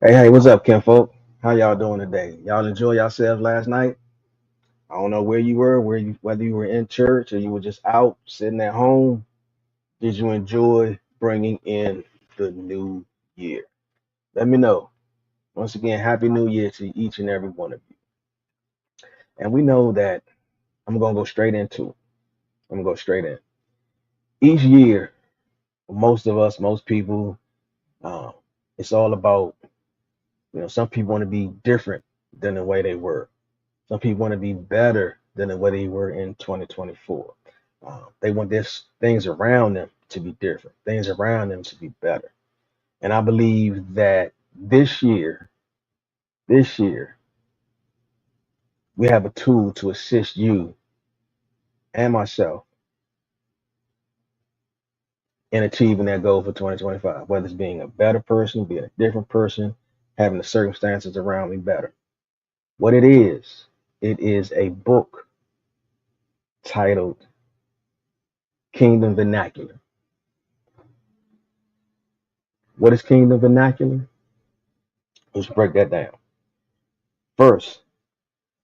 Hey, what's up, kinfolk? How y'all doing today? Y'all enjoy yourselves last night? I don't know where you were, whether you were in church or you were just out sitting at home. Did you enjoy bringing in the new year? Let me know. Once again, Happy New Year to each and every one of you. And we know that I'm gonna go straight into. it. I'm gonna go straight in. Each year, most of us, most people, um, it's all about. Some people want to be different than the way they were. Some people want to be better than the way they were in 2024. They want this things around them to be different, things around them to be better. And I believe that this year, we have a tool to assist you and myself in achieving that goal for 2025, whether it's being a better person, being a different person, having the circumstances around me better. What it is a book titled Kingdom Vernacular. What is Kingdom Vernacular? Let's break that down. First,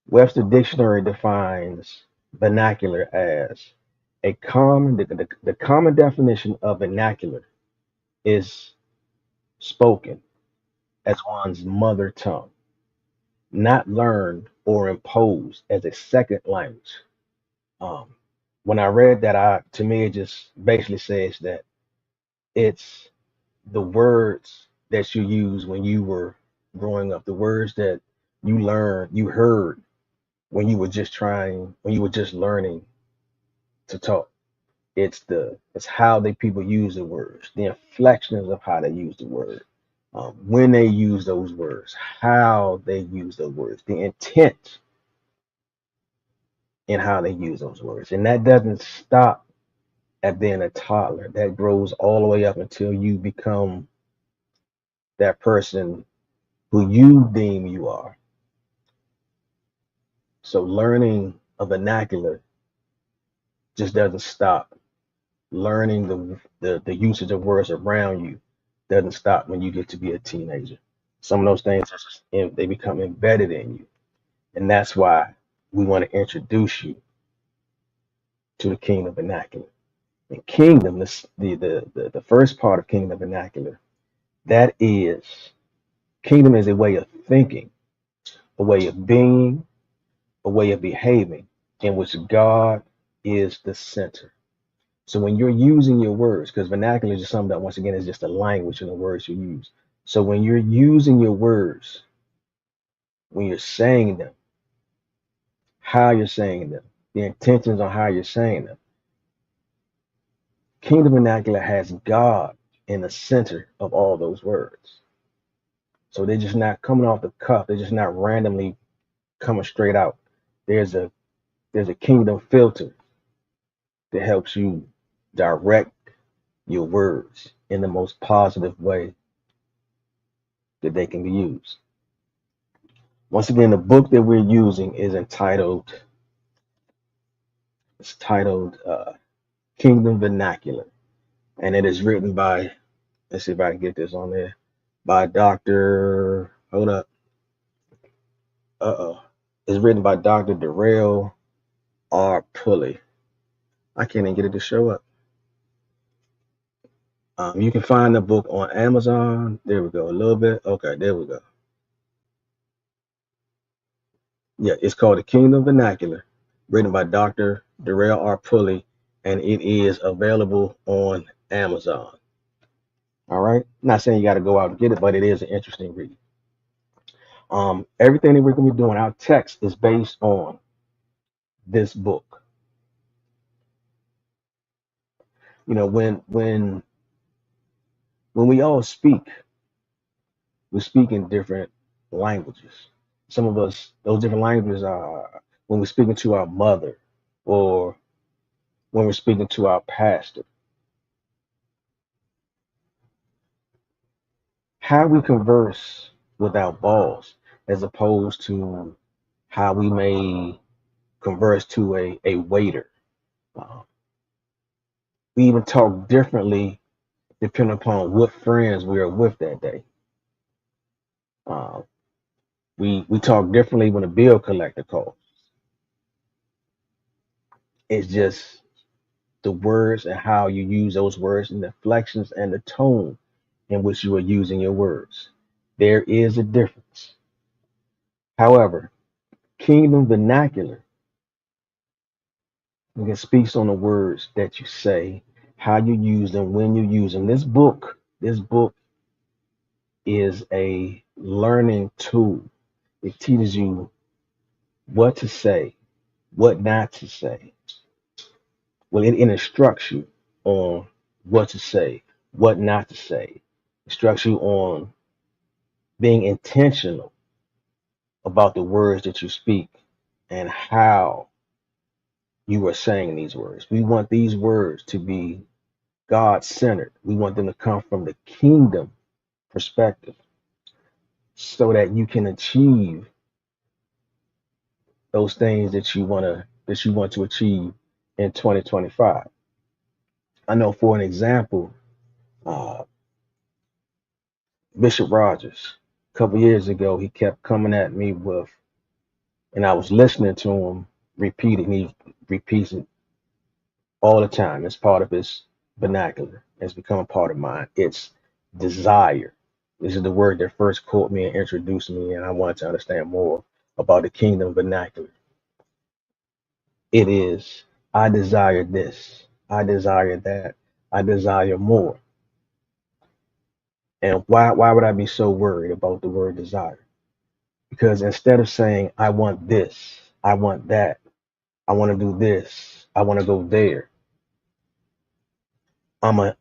Webster Dictionary defines vernacular as the common definition of vernacular is spoken as one's mother tongue, not learned or imposed as a second language. Um, when I read that, to me it just basically says that it's the words that you use when you were growing up, the words that you heard when you were just learning to talk. It's how the people use the words, the inflections of how they use the word, when they use those words, how they use those words, the intent in how they use those words, and that doesn't stop at being a toddler. That grows all the way up until you become that person who you deem you are. So learning a vernacular just doesn't stop. Learning the usage of words around you doesn't stop when you get to be a teenager. Some of those things are they become embedded in you, and that's why we want to introduce you to the kingdom vernacular. And kingdom, the first part of kingdom vernacular, that is kingdom is a way of thinking, a way of being, a way of behaving in which God is the center. So when you're using your words, because vernacular is just something that once again is just a language and the words you use. So when you're using your words, when you're saying them, how you're saying them, the intentions on how you're saying them, kingdom vernacular has God in the center of all those words. So they're just not coming off the cuff. They're just not randomly coming straight out. There's a there's a kingdom filter that helps you direct your words in the most positive way that they can be used. Once again, the book that we're using is titled Kingdom Vernacular, and it is written by, let's see if I can get this on there, by Doctor. Hold up, uh-oh, it's written by Doctor Darrell R. Pulley. I can't even get it to show up. You can find the book on Amazon. There we go. A little bit. Okay, there we go. Yeah, it's called The Kingdom Vernacular, written by Dr. Darrell R. Pulley, and it is available on Amazon. All right. Not saying you got to go out and get it, but it is an interesting read. Everything that we're going to be doing, our text is based on this book. When we all speak, we speak in different languages. Some of us, those different languages are when we're speaking to our mother or when we're speaking to our pastor. How we converse with our boss as opposed to how we may converse to a waiter. Uh, we even talk differently depending upon what friends we are with that day. Uh, we talk differently when a bill collector calls. It's just the words and how you use those words and the inflections and the tone in which you are using your words. There is a difference. However, kingdom vernacular, it speaks on the words that you say, how you use them, when you use them. This book is a learning tool. It teaches you what to say, what not to say. Well, it instructs you on what to say, what not to say. Instructs you on being intentional about the words that you speak and how you are saying these words. We want these words to be God centered. We want them to come from the kingdom perspective so that you can achieve those things that you want to achieve in 2025. I know, for an example, uh, Bishop Rogers, a couple years ago, he kept coming at me with, and I was listening to him repeating. He repeats it all the time. It's part of his vernacular. It's become a part of mine. It's desire. This is the word that first caught me and introduced me, and I wanted to understand more about the kingdom vernacular. It is, I desire this, I desire that, I desire more. And why would I be so worried about the word desire? Because instead of saying, I want this, I want that, I want to do this, I want to go there,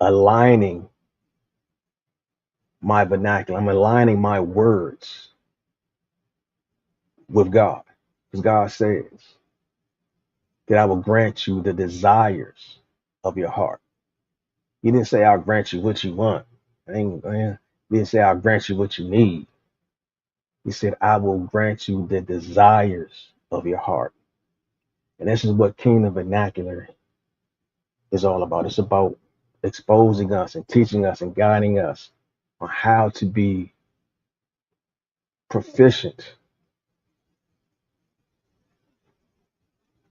aligning my vernacular, I'm aligning my words with God. Because God says that I will grant you the desires of your heart. He didn't say I'll grant you what you want. He didn't say I'll grant you what you need. He said I will grant you the desires of your heart. And this is what kingdom vernacular is all about. It's about exposing us and teaching us and guiding us on how to be proficient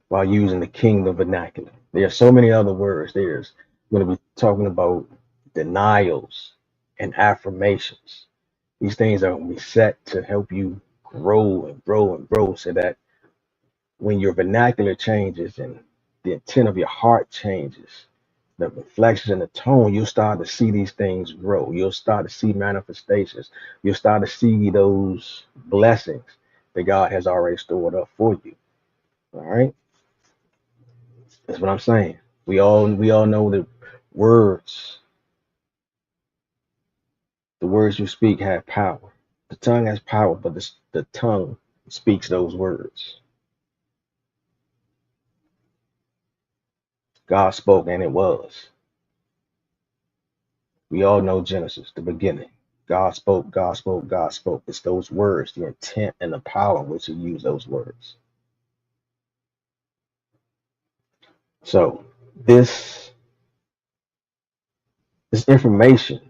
while using the kingdom vernacular. There are so many other words. There's going to be talking about denials and affirmations. These things are going to be set to help you grow and grow and grow so that when your vernacular changes and the intent of your heart changes, the reflection and the tone, you'll start to see these things grow. You'll start to see manifestations. You'll start to see those blessings that God has already stored up for you. All right. That's what I'm saying. We all know that words, the words you speak have power. The tongue has power, but the tongue speaks those words. God spoke and it was. We all know Genesis, the beginning. God spoke, God spoke, God spoke. It's those words, the intent and the power in which He used those words. So this this information,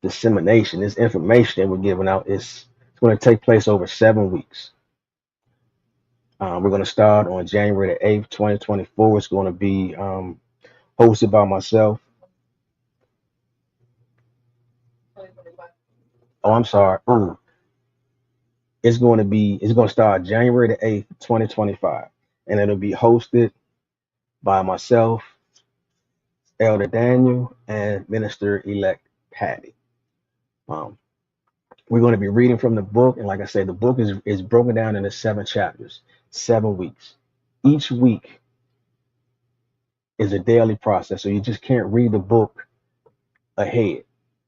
dissemination, this information that we're giving out is it's going to take place over 7 weeks. We're going to start on January the 8th, 2024. It's going to be hosted by myself. Oh, I'm sorry. It's going to start January the 8th, 2025. And it'll be hosted by myself, Elder Daniel, and Minister Elect Patty. Um, we're going to be reading from the book. And like I said, the book is broken down into 7 chapters, 7 weeks. Each week is a daily process. So you just can't read the book ahead.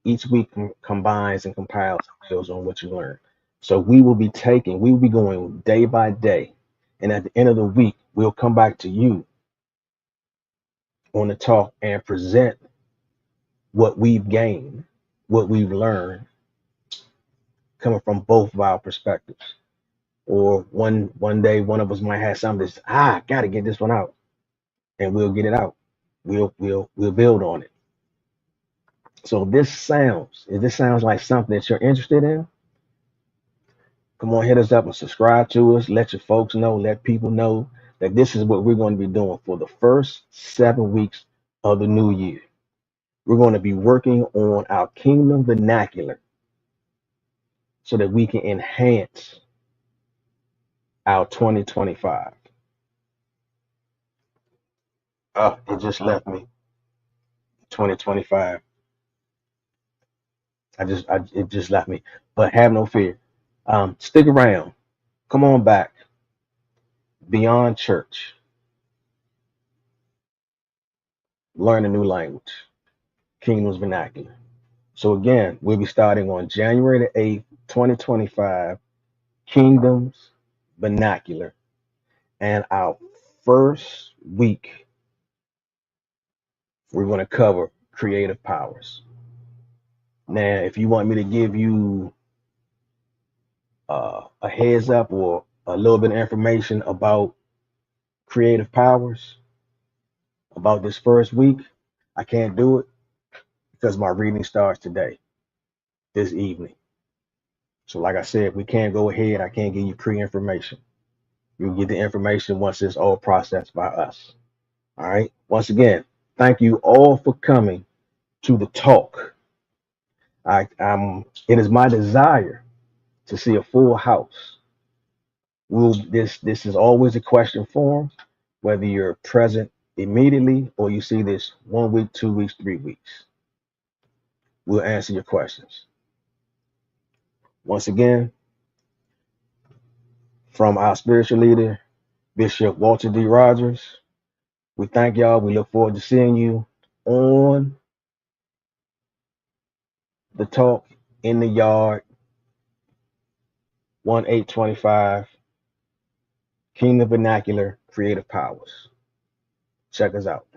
Each week combines and compiles and builds on what you learn. So we will be going day by day. And at the end of the week, we'll come back to you on the talk and present what we've gained, what we've learned, coming from both of our perspectives. Or one day one of us might have something that's gotta get this one out, and we'll get it out. We'll build on it. So if this sounds like something that you're interested in, come on, hit us up and subscribe to us. Let your folks know, let people know that this is what we're going to be doing for the first 7 weeks of the new year. We're going to be working on our kingdom vernacular so that we can enhance our 2025. Oh, it just left me. 2025. It just left me. But have no fear. Stick around. Come on back. Beyond church. Learn a new language. Kingdom's vernacular. So again, we'll be starting on January the 8th, 2025, Kingdoms Vernacular. And our first week, we're going to cover creative powers. Now, if you want me to give you a heads up or a little bit of information about creative powers, about this first week, I can't do it because my reading starts today, this evening. So, like I said, we can't go ahead. I can't give you pre-information. You'll get the information once it's all processed by us. All right. Once again, thank you all for coming to the talk. It is my desire to see a full house. This is always a question form, whether you're present immediately or you see this 1 week, 2 weeks, 3 weeks. We'll answer your questions. Once again, from our spiritual leader, Bishop Walter D. Rogers, we thank y'all. We look forward to seeing you on the talk in the yard, 1/8/25, Kingdom Vernacular Creative Powers. Check us out.